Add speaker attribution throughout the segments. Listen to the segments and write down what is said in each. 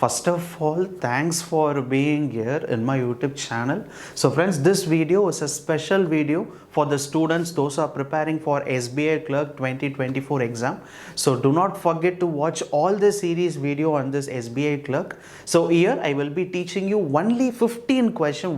Speaker 1: First of all, thanks for being here in my YouTube channel. So friends, this video is a special video for the students, those who are preparing for SBI CLERK 2024 exam. So do not forget to watch all the series video on this SBI CLERK. So here I will be teaching you only 15 question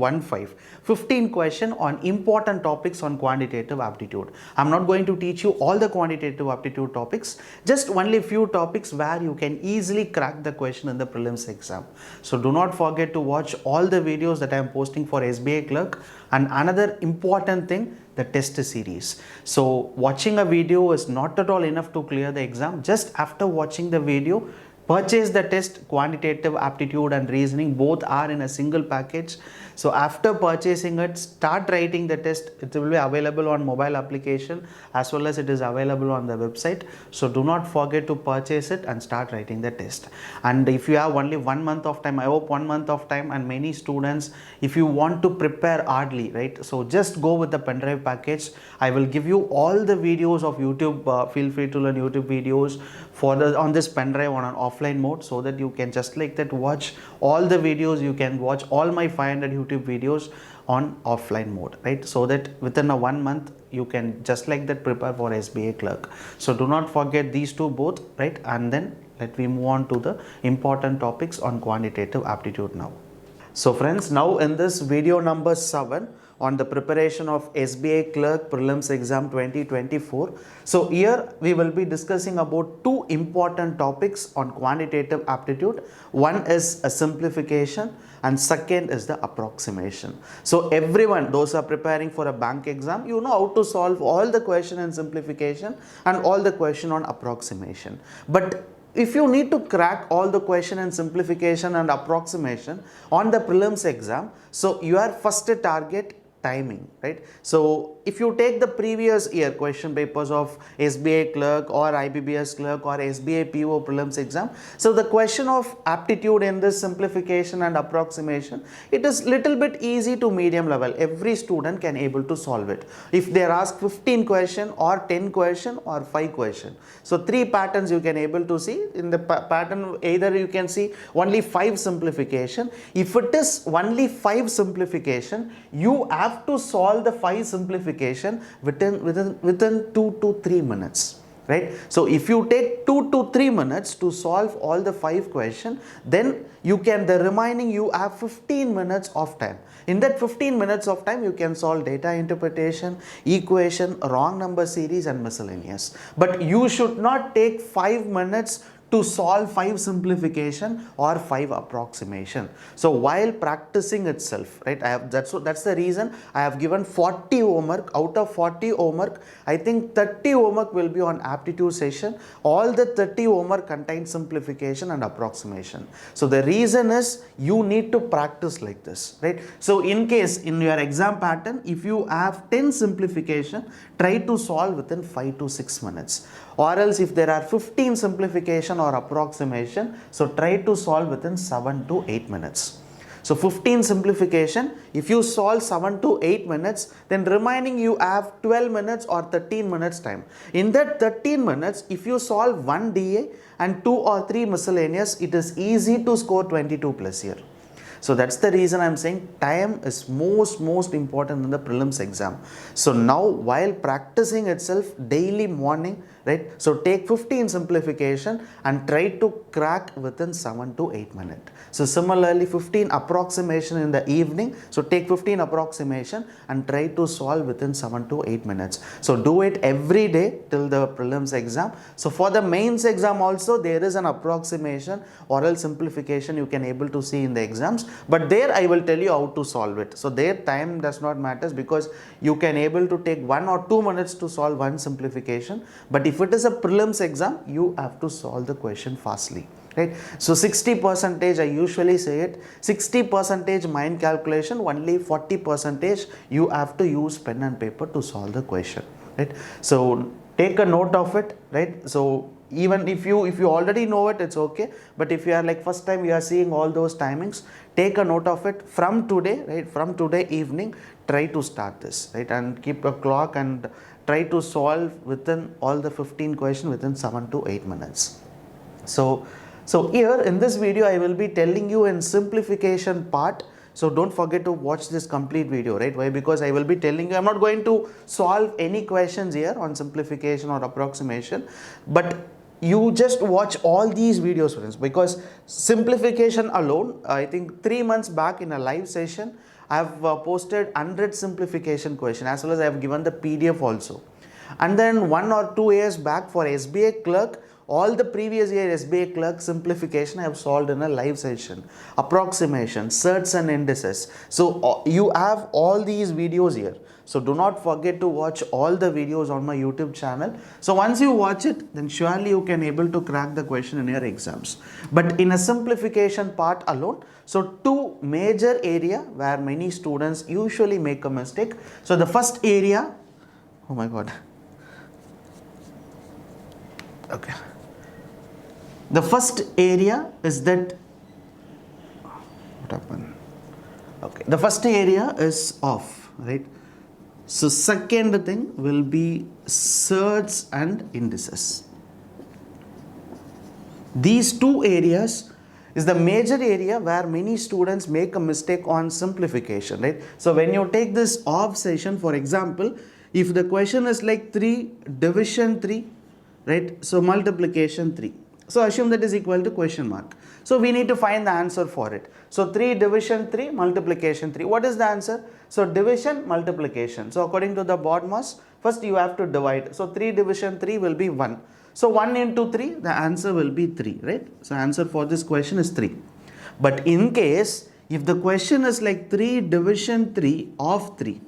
Speaker 1: on important topics on quantitative aptitude. I'm not going to teach you all the quantitative aptitude topics, just only few topics where you can easily crack the question in the prelims exam. So do not forget to watch all the videos that I am posting for SBI CLERK. And another important thing, the test series. So watching a video is not at all enough to clear the exam. Just after watching the video, purchase the test. Quantitative aptitude and reasoning both are in a single package. So after purchasing it, start writing the test. It will be available on mobile application as well as it is available on the website. So do not forget to purchase it and start writing the test. And if you have only 1 month of time, I hope 1 month of time, and many students, if you want to prepare hardly, right? So just go with the pendrive package. I will give you all the videos of YouTube, feel free to learn YouTube videos on this pendrive on an offline mode, so that you can just like that watch all the videos. You can watch all my 500 YouTube videos on offline mode, right? So that within a 1 month you can just like that prepare for SBI CLERK. So do not forget these two both, right? And then let me move on to the important topics on quantitative aptitude now. So friends, now in this video number 7 on the preparation of SBI CLERK Prelims Exam 2024. So here we will be discussing about two important topics on quantitative aptitude. One is a simplification and second is the approximation. So everyone, those who are preparing for a bank exam, you know how to solve all the question in simplification and all the question on approximation. But if you need to crack all the question in simplification and approximation on the prelims exam, so your first target timing, right? So if you take the previous year question papers of SBI CLERK or IBBS CLERK or SBI PO prelims exam, so the question of aptitude in this simplification and approximation, it is little bit easy to medium level. Every student can able to solve it. If they are asked 15 question or 10 question or 5 question, so 3 patterns you can able to see in the pattern. Either you can see only 5 simplification. If it is only 5 simplification, you have to solve the 5 simplification within 2 to 3 minutes, right? So if you take 2 to 3 minutes to solve all the 5 questions, then you can, the remaining you have 15 minutes of time. In that 15 minutes of time, you can solve data interpretation, equation, wrong number series and miscellaneous. But you should not take 5 minutes to solve 5 simplification or 5 approximation. So while practicing itself, right, that's the reason I have given 40 homework. Out of 40 homework, I think 30 homework will be on aptitude session. All the 30 homework contain simplification and approximation. So the reason is you need to practice like this, right? So in case in your exam pattern, if you have 10 simplification, try to solve within 5 to 6 minutes. Or else if there are 15 simplification or approximation, so try to solve within 7 to 8 minutes. So 15 simplification, if you solve 7 to 8 minutes, then remaining you have 12 minutes or 13 minutes time. In that 13 minutes, if you solve 1 DA and 2 or 3 miscellaneous, it is easy to score 22 plus here. So that's the reason I'm saying time is most important in the prelims exam. So now while practicing itself daily morning, right? So take 15 simplification and try to crack within 7 to 8 minutes. So similarly 15 approximation in the evening. So take 15 approximation and try to solve within 7 to 8 minutes. So do it every day till the prelims exam. So for the mains exam also there is an approximation or else simplification you can able to see in the exams. But there I will tell you how to solve it. So there time does not matter because you can able to take 1 or 2 minutes to solve one simplification. But if it is a prelims exam, you have to solve the question fastly, right? So 60% I usually say it, 60% mind calculation, only 40% you have to use pen and paper to solve the question, right? So take a note of it, right? So even if you already know it, it's okay. But if you are like first time you are seeing all those timings, take a note of it from today, right? From today evening, try to start this, right? And keep a clock and try to solve within all the 15 questions within 7 to 8 minutes. So So here in this video I will be telling you in simplification part. So don't forget to watch this complete video, right? Why? Because I will be telling you, I'm not going to solve any questions here on simplification or approximation, but you just watch all these videos, friends, because simplification alone, I think 3 months back in a live session, I have posted 100 simplification question, as well as I have given the PDF also. And then 1 or 2 years back for SBI clerk, all the previous year SBI clerk simplification I have solved in a live session. Approximation, certs and indices. So you have all these videos here. So do not forget to watch all the videos on my YouTube channel. So once you watch it, then surely you can able to crack the question in your exams. But in a simplification part alone, so two major area where many students usually make a mistake. So the first area, oh my god. Okay. The first area is that, what happened? Okay, the first area is off, right? So second thing will be certs and indices. These two areas is the major area where many students make a mistake on simplification, right? So when you take this off session, for example, if the question is like 3 division 3, right? So multiplication 3. So assume that is equal to question mark. So we need to find the answer for it. So 3 division 3 multiplication 3. What is the answer? So division multiplication. So according to the BODMAS, first you have to divide. So 3 division 3 will be 1. So 1 into 3, the answer will be 3, right? So answer for this question is 3. But in case, if the question is like 3 division 3 of 3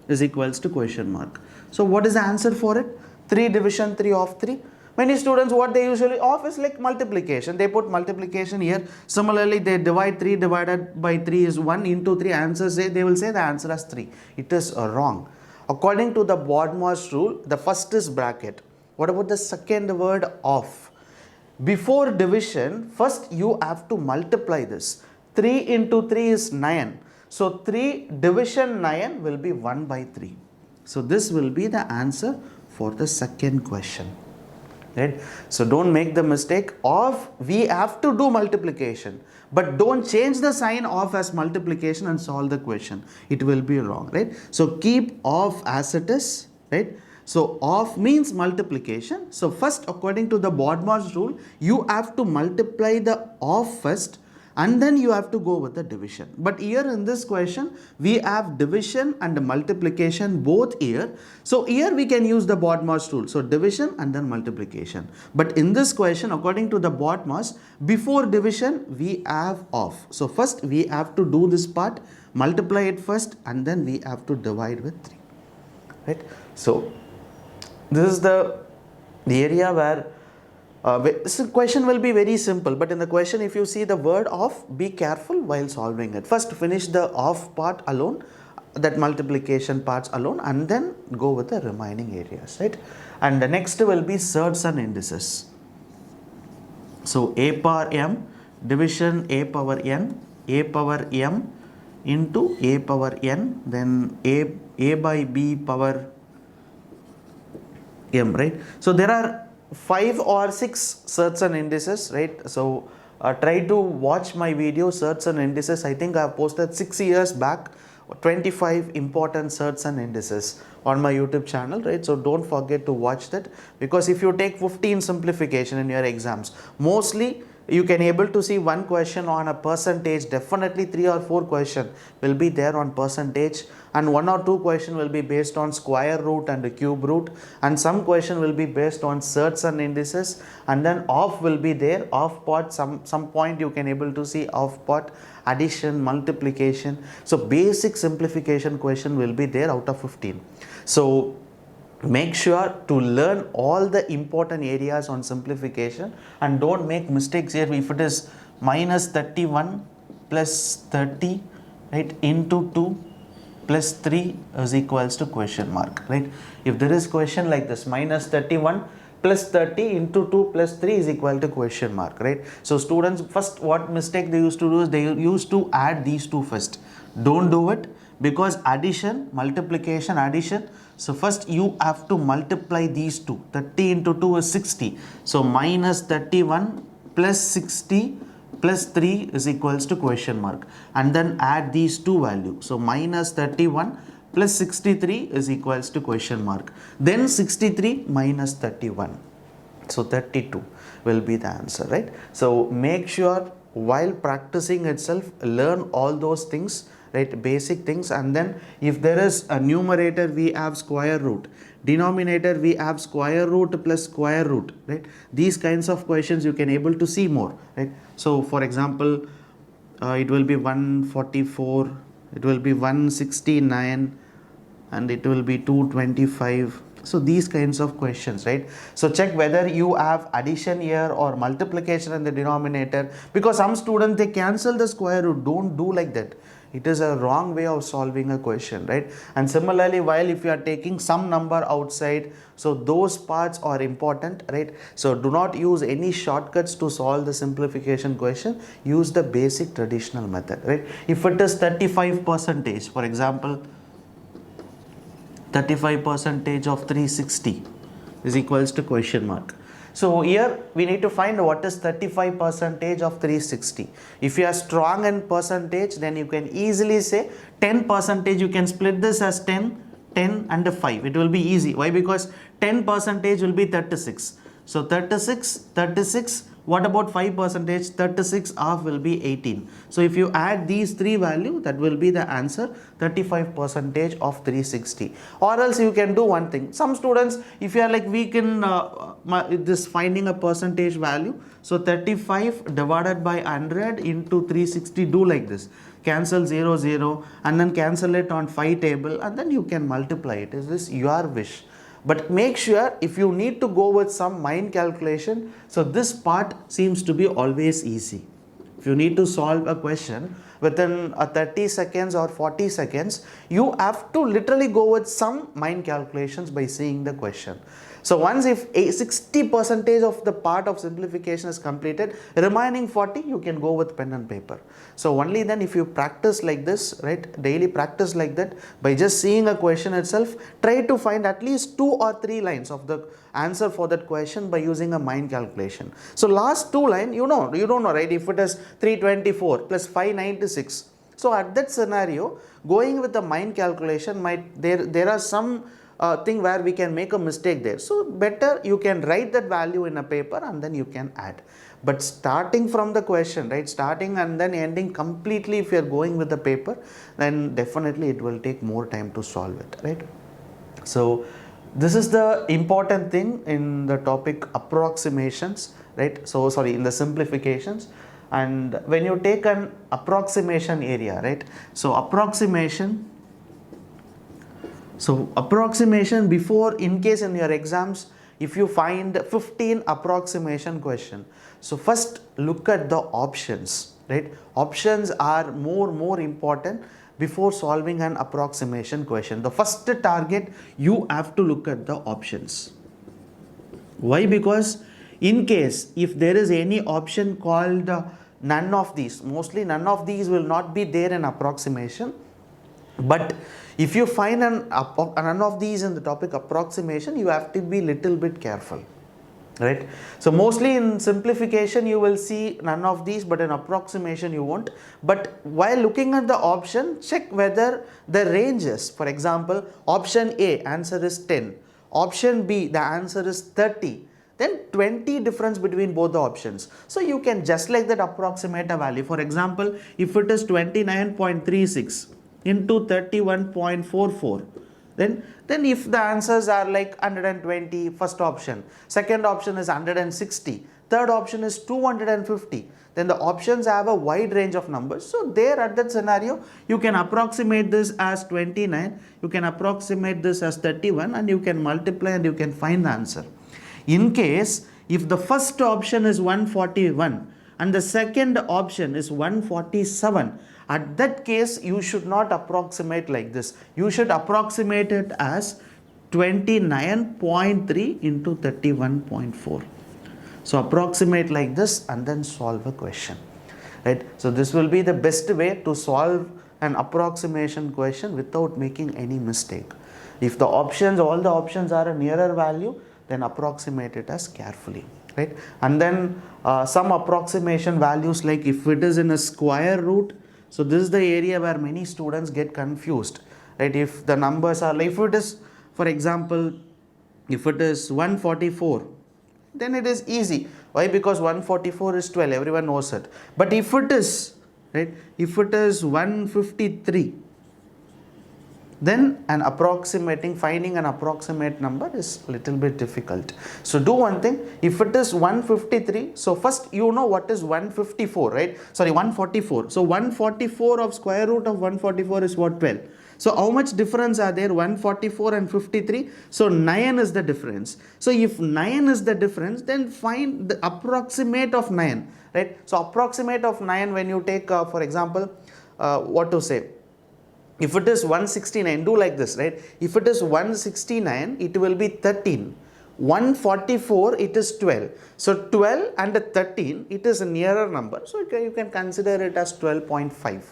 Speaker 1: is equals to question mark. So what is the answer for it? 3 division 3 of 3. Many students, what they usually off is like multiplication. They put multiplication here. Similarly, they divide 3 divided by 3 is 1 into 3. Answer say, they will say the answer as 3. It is wrong. According to the BODMAS rule, the first is bracket. What about the second word off? Before division, first you have to multiply this. 3 into 3 is 9. So 3 division 9 will be 1 by 3. So this will be the answer for the second question. Right? So don't make the mistake of, we have to do multiplication, but don't change the sign of as multiplication and solve the question. It will be wrong, right? So keep off as it is, right? So off means multiplication. So first, according to the BODMAS rule, you have to multiply the off first, and then you have to go with the division. But here in this question, we have division and multiplication both here. So here we can use the BODMAS rule. So division and then multiplication. But in this question, according to the BODMAS, before division, we have off. So first we have to do this part, multiply it first, and then we have to divide with 3. Right? So this is the area where this question will be very simple, but in the question, if you see the word off, be careful while solving it. First finish the off part alone, that multiplication parts alone, and then go with the remaining areas, right? And the next will be certs and indices. So a power m division a power n into a power n, then a by b power m, right? So there are 5 or 6 certs and indices, right? So try to watch my video certs and indices. I think I have posted 6 years back 25 important certs and indices on my YouTube channel, right? So don't forget to watch that, because if you take 15 simplification in your exams, mostly you can able to see one question on a percentage. Definitely 3 or 4 question will be there on percentage, and 1 or 2 question will be based on square root and cube root, and some question will be based on certs and indices, and then off will be there. Off part, some point you can able to see off part, addition, multiplication. So basic simplification question will be there out of 15. So make sure to learn all the important areas on simplification, and don't make mistakes here. If it is minus 31 plus 30, right, into 2 plus 3 is equals to question mark, right? If there is question like this, minus 31 plus 30 into 2 plus 3 is equal to question mark, right? So students, first what mistake they used to do is they used to add these two first. Don't do it, because addition, multiplication, addition. So first you have to multiply these two. 30 into 2 is 60. So minus 31 plus 60 plus 3 is equals to question mark, and then add these two values. So minus 31 plus 63 is equals to question mark, then 63 minus 31, so 32 will be the answer, right? So make sure while practicing itself, learn all those things, right, basic things, and then if there is a numerator, we have square root, denominator we have square root plus square root, right? These kinds of questions you can able to see more, right? So for example, it will be 144, it will be 169, and it will be 225. So these kinds of questions, right? So check whether you have addition here or multiplication in the denominator, because some students, they cancel the square root. Don't do like that. It is a wrong way of solving a question, right? And similarly, while if you are taking some number outside, so those parts are important, right? So do not use any shortcuts to solve the simplification question. Use the basic traditional method, right? If it is 35%, for example, 35% of 360 is equals to question mark. So here we need to find what is 35% of 360. If you are strong in percentage, then you can easily say 10%. You can split this as 10, 10 and 5. It will be easy. Why? Because 10% will be 36. So 36. What about 5%? 36 half will be 18. So if you add these three values, that will be the answer, 35% of 360. Or else you can do one thing. Some students, if you are like weak in this finding a percentage value, so 35 divided by 100 into 360, do like this. Cancel 0, 0 and then cancel it on 5 table, and then you can multiply it. Is this your wish? But make sure if you need to go with some mind calculation, so this part seems to be always easy. If you need to solve a question within 30 seconds or 40 seconds, you have to literally go with some mind calculations by seeing the question. So once if 60% of the part of simplification is completed, remaining 40, you can go with pen and paper. So only then if you practice like this, right, daily practice like that, by just seeing a question itself, try to find at least 2 or 3 lines of the answer for that question by using a mind calculation. So last 2 lines, you don't know, right, if it is 324 plus 596. So at that scenario, going with the mind calculation there are some thing where we can make a mistake there. So better you can write that value in a paper and then you can add. But starting from the question, right, starting and then ending completely, if you are going with the paper, then definitely it will take more time to solve it, right? So this is the important thing in the topic approximations, right? So sorry, in the simplifications. And when you take an approximation area, right, so approximation before, in case in your exams, if you find 15 approximation question, so first look at the options, right? Options are more important before solving an approximation question. The first target, you have to look at the options. Why? Because in case if there is any option called none of these, mostly none of these will not be there in approximation. But if you find none of these in the topic approximation, you have to be little bit careful, right? So mostly in simplification you will see none of these, but in approximation you won't. But while looking at the option, check whether the ranges, for example, option A, answer is 10, option B, the answer is 30, then 20 difference between both the options. So you can just like that approximate a value. For example, if it is 29.36 into 31.44, then if the answers are like 120, first option, second option is 160, third option is 250, then the options have a wide range of numbers. So there at that scenario, you can approximate this as 29, you can approximate this as 31, and you can multiply and you can find the answer. In case if the first option is 141 and the second option is 147, at that case you should not approximate like this. You should approximate it as 29.3 into 31.4. So approximate like this and then solve a question, right? So this will be the best way to solve an approximation question without making any mistake. If the options, all the options are a nearer value, then approximate it as carefully. right? And then some approximation values, like if it is in a square root, so this is the area where many students get confused, right? If the numbers are like, if it is, for example, if it is 144, then it is easy. Why? Because 144 is 12, everyone knows it. But if it is, right, if it is 153, then finding an approximate number is a little bit difficult. So do one thing, if it is 153, so first you know what is 154, right? Sorry, 144. So 144 of square root of 144 is what? 12. So how much difference are there? 144 and 53. So 9 is the difference. So if 9 is the difference, then find the approximate of 9, right? So approximate of 9, when you take for example, what to say, if it is 169, do like this, right? If it is 169, it will be 13. 144, it is 12. So 12 and 13, it is a nearer number. So you can consider it as 12.5.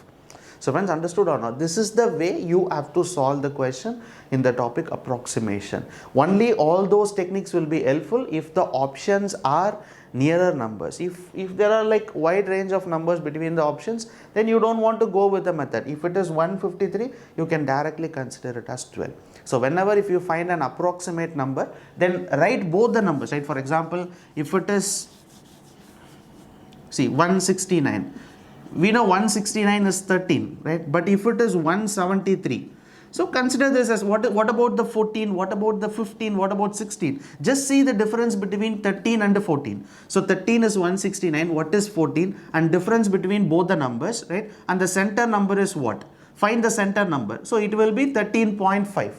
Speaker 1: So friends, understood or not? This is the way you have to solve the question in the topic approximation. Only all those techniques will be helpful if the options are nearer numbers. If there are like wide range of numbers between the options, then you don't want to go with the method. If it is 153, you can directly consider it as 12. So whenever if you find an approximate number, then write both the numbers, right? For example, if it is, see, 169, we know 169 is 13, right? But if it is 173, so consider this as what about the 14, what about the 15, what about 16? Just see the difference between 13 and 14. So 13 is 169, what is 14? And difference between both the numbers, right? And the center number is what? Find the center number. So it will be 13.5.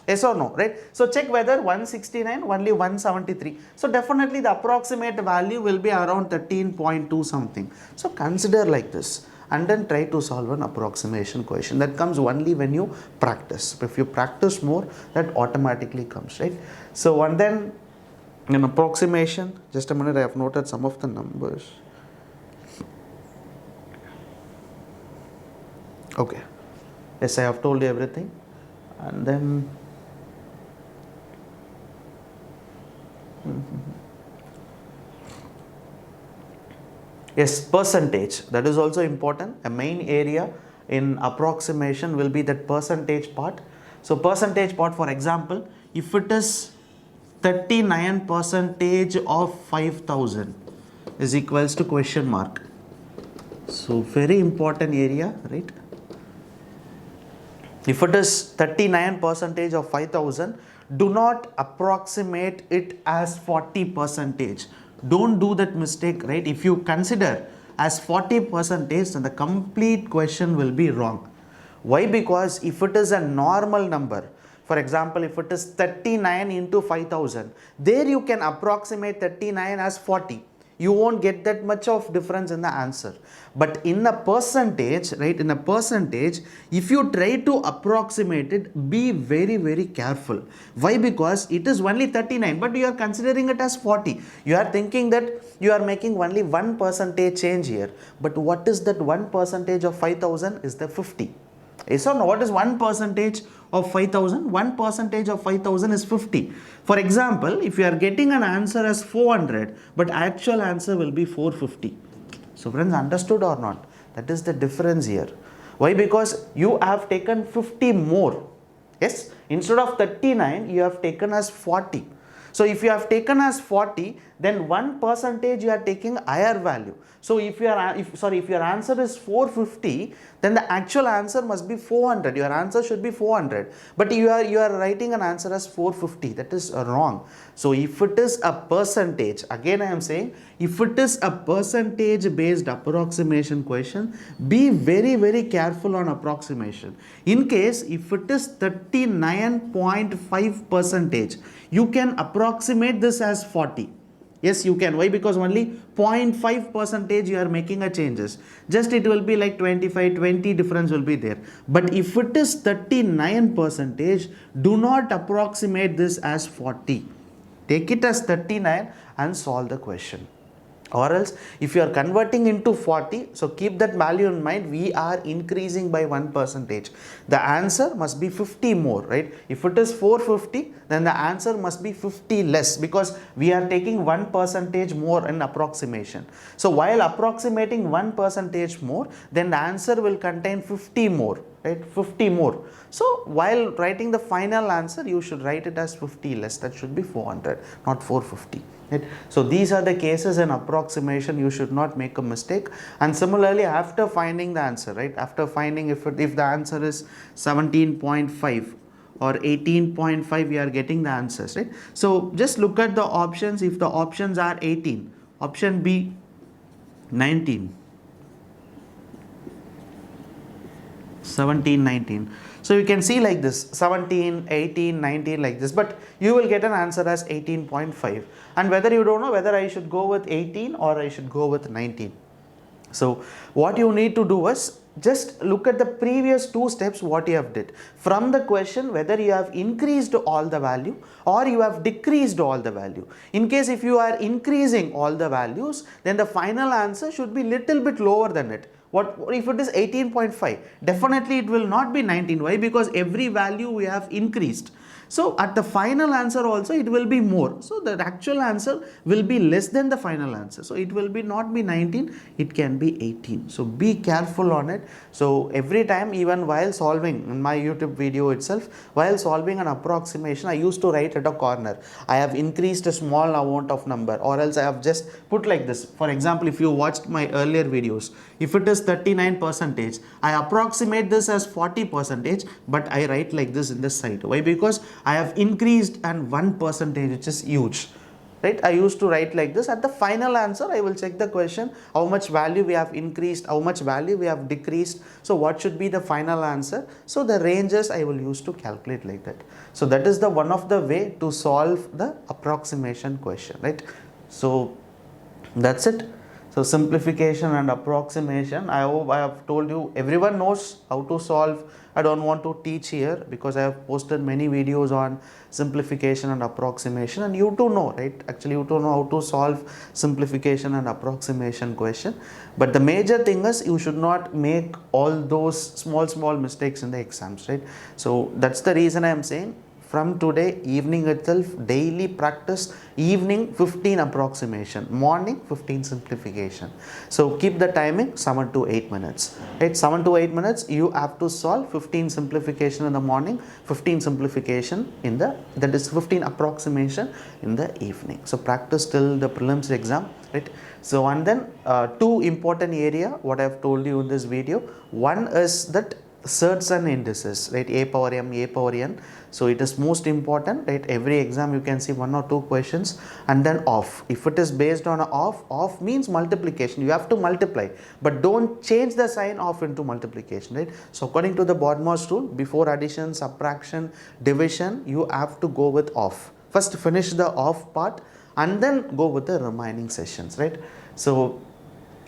Speaker 1: Yes or no, right? So check whether 169, only 173. So definitely the approximate value will be around 13.2 something. So consider like this and then try to solve an approximation question. That comes only when you practice. If you practice more, that automatically comes, right? So and then in approximation, just a minute, I have noted some of the numbers. Okay. Yes, I have told you everything. And then yes, percentage, that is also important. A main area in approximation will be that percentage part. So percentage part, for example, if it is 39% of 5,000 is equals to question mark. So very important area, right? If it is 39% of 5,000, do not approximate it as 40%. Don't do that mistake, right? If you consider as 40%, then the complete question will be wrong. Why? Because if it is a normal number, for example, if it is 39 into 5,000, there you can approximate 39 as 40. You won't get that much of difference in the answer. But in a percentage, right, in a percentage, if you try to approximate it, be very, very careful. Why? Because it is only 39, but you are considering it as 40. You are thinking that you are making only 1% change here. But what is that 1% of 5,000 is the 50. Yes or no? What is 1% of 5,000? 1% of 5,000 is 50. For example, if you are getting an answer as 400, but actual answer will be 450. So friends, understood or not? That is the difference here. Why? Because you have taken 50 more. Yes, instead of 39, you have taken as 40. So if you have taken as 40, then 1% you are taking higher value. So if your answer is 450, then the actual answer must be 400. Your answer should be 400, but you are writing an answer as 450. That is wrong. So if it is a percentage, again I am saying, if it is a percentage based approximation question, be very, very careful on approximation. In case if it is 39.5%, you can approximate this as 40. Yes, you can. Why? Because only 0.5% you are making a changes. Just it will be like 25, 20 difference will be there. But if it is 39%, do not approximate this as 40. Take it as 39 and solve the question. Or else if you are converting into 40, so keep that value in mind, we are increasing by 1%. The answer must be 50 more, right? If it is 450, then the answer must be 50 less, because we are taking 1% more in approximation. So while approximating 1% more, then the answer will contain 50 more, right? 50 more. So while writing the final answer, you should write it as 50 less. That should be 400, not 450. Right? So these are the cases in approximation, you should not make a mistake. And similarly, after finding the answer, right, after finding if the answer is 17.5 or 18.5, we are getting the answers, right? So just look at the options. If the options are 18, option B 19, 17, 19. So you can see like this, 17, 18, 19, like this, but you will get an answer as 18.5. And whether you don't know whether I should go with 18 or I should go with 19. So what you need to do is just look at the previous two steps what you have did. From the question, whether you have increased all the value or you have decreased all the value. In case if you are increasing all the values, then the final answer should be little bit lower than it. What if it is 18.5? Definitely it will not be 19. Why? Because every value we have increased. So at the final answer also it will be more. So the actual answer will be less than the final answer. So it will be not be 19, it can be 18. So be careful on it. So every time, even while solving in my YouTube video itself, while solving an approximation, I used to write at a corner, I have increased a small amount of number, or else I have just put like this. For example, if you watched my earlier videos, if it is 39%, I approximate this as 40%, but I write like this in the side. Why? Because I have increased and 1%, which is huge, right? I used to write like this. At the final answer, I will check the question, how much value we have increased, how much value we have decreased. So what should be the final answer? So the ranges I will use to calculate like that. So that is the one of the way to solve the approximation question, right? So that's it. So simplification and approximation, I hope I have told you, everyone knows how to solve. I don't want to teach here because I have posted many videos on simplification and approximation, and you too know, right? Actually you too know how to solve simplification and approximation question. But the major thing is you should not make all those small mistakes in the exams, right? So that's the reason I am saying, from today evening itself, daily practice, evening 15 approximation, morning 15 simplification. So keep the timing 7 to 8 minutes, right? 7 to 8 minutes you have to solve 15 simplification in the morning, 15 simplification in the, that is 15 approximation in the evening. So practice till the prelims exam, right? So and then two important area what I have told you in this video. One is that surds and indices, right? A power m, a power n. So it is most important, right? Every exam you can see 1 or 2 questions. And then off, if it is based on off means multiplication, you have to multiply, but don't change the sign off into multiplication, right? So according to the BODMAS rule, before addition, subtraction, division, you have to go with off. First finish the off part and then go with the remaining sessions, right? So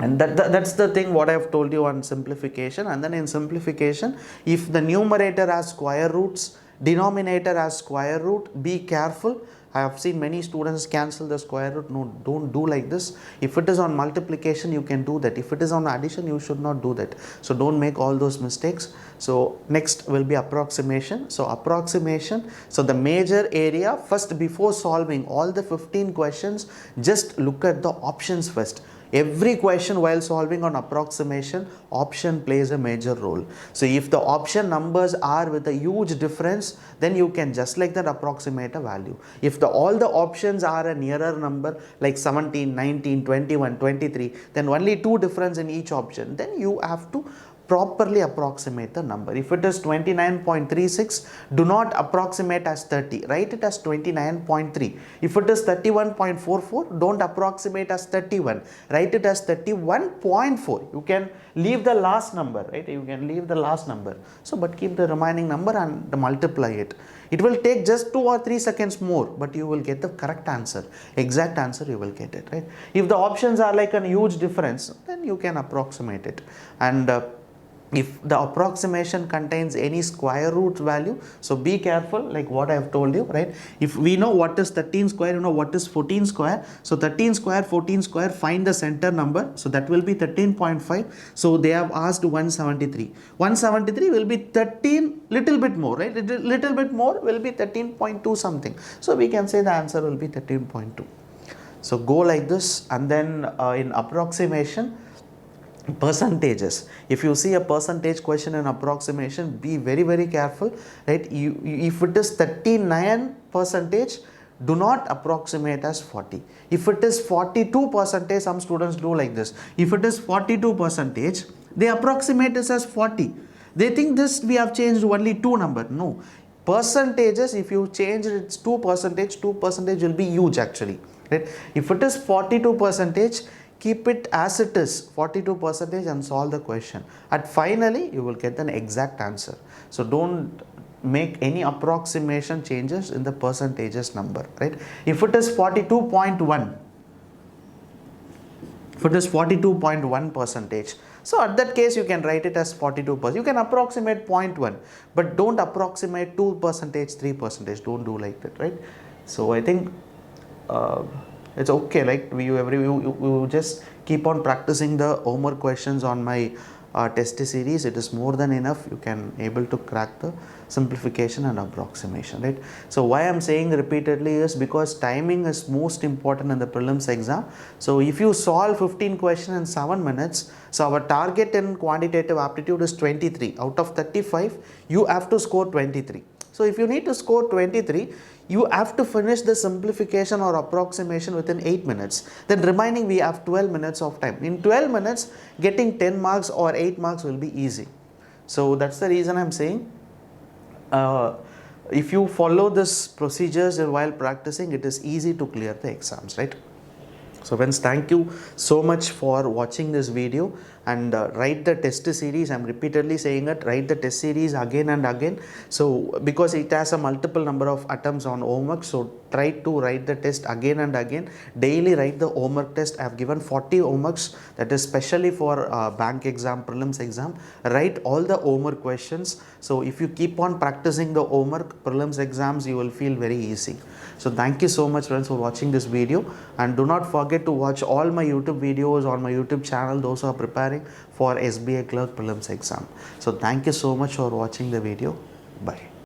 Speaker 1: and that's the thing what I have told you on simplification. And then in simplification, if the numerator has square roots, denominator has square root, be careful. I have seen many students cancel the square root. No, don't do like this. If it is on multiplication, you can do that. If it is on addition, you should not do that. So don't make all those mistakes. So next will be approximation. So approximation, so the major area, first before solving all the 15 questions, just look at the options first. Every question while solving on approximation, option plays a major role. So if the option numbers are with a huge difference, then you can just like that approximate a value. If all the options are a nearer number like 17, 19, 21, 23, then only 2 difference in each option, then you have to properly approximate the number. If it is 29.36, do not approximate as 30, write it as 29.3. If it is 31.44, don't approximate as 31, write it as 31.4. You can leave the last number, right? You can leave the last number. So but keep the remaining number and multiply it. It will take just 2 or 3 seconds more, but you will get the correct answer, exact answer you will get it, right? If the options are like a huge difference, then you can approximate it. And if the approximation contains any square root value, so be careful, like what I have told you, right? If we know what is 13 square, you know what is 14 square. So 13 square, 14 square, find the center number. So that will be 13.5. So they have asked 173. 173 will be 13, little bit more, right? Little bit more will be 13.2 something. So we can say the answer will be 13.2. So go like this, and then in approximation, percentages. If you see a percentage question in approximation, be very careful, right? If it is 39 percentage, do not approximate as 40. If it is 42 percentage, some students do like this. If it is 42 percentage, they approximate this as 40. They think this we have changed only 2 number. No, percentages, if you change it 2 percentage will be huge actually, right? If it is 42 percentage, keep it as it is, 42 percentage, and solve the question. And finally, you will get an exact answer. So don't make any approximation changes in the percentages number, right? If it is 42.1, if it is 42.1 percentage, so at that case you can write it as 42%. You can approximate 0.1, but don't approximate 2 percentage, 3 percentage. Don't do like that, right? So I think it's okay, like you just keep on practicing the homework questions on my test series. It is more than enough. You can able to crack the simplification and approximation, right? So why I'm saying repeatedly is because timing is most important in the prelims exam. So if you solve 15 questions in 7 minutes, so our target in quantitative aptitude is 23. Out of 35, you have to score 23. So if you need to score 23, you have to finish the simplification or approximation within 8 minutes. Then remaining we have 12 minutes of time. In 12 minutes, getting 10 marks or 8 marks will be easy. So that's the reason I'm saying, if you follow this procedures while practicing, it is easy to clear the exams, right? So friends, thank you so much for watching this video, and write the test series. I'm repeatedly saying it, write the test series again and again. So because it has a multiple number of attempts on homework, so try to write the test again and again. Daily write the homework test. I have given 40 homeworks, that is specially for bank exam, prelims exam. Write all the homework questions. So if you keep on practicing the homework, prelims exams, you will feel very easy. So thank you so much friends for watching this video, and do not forget to watch all my YouTube videos on my YouTube channel, those who are preparing for SBI CLERK prelims exam. So thank you so much for watching the video. Bye.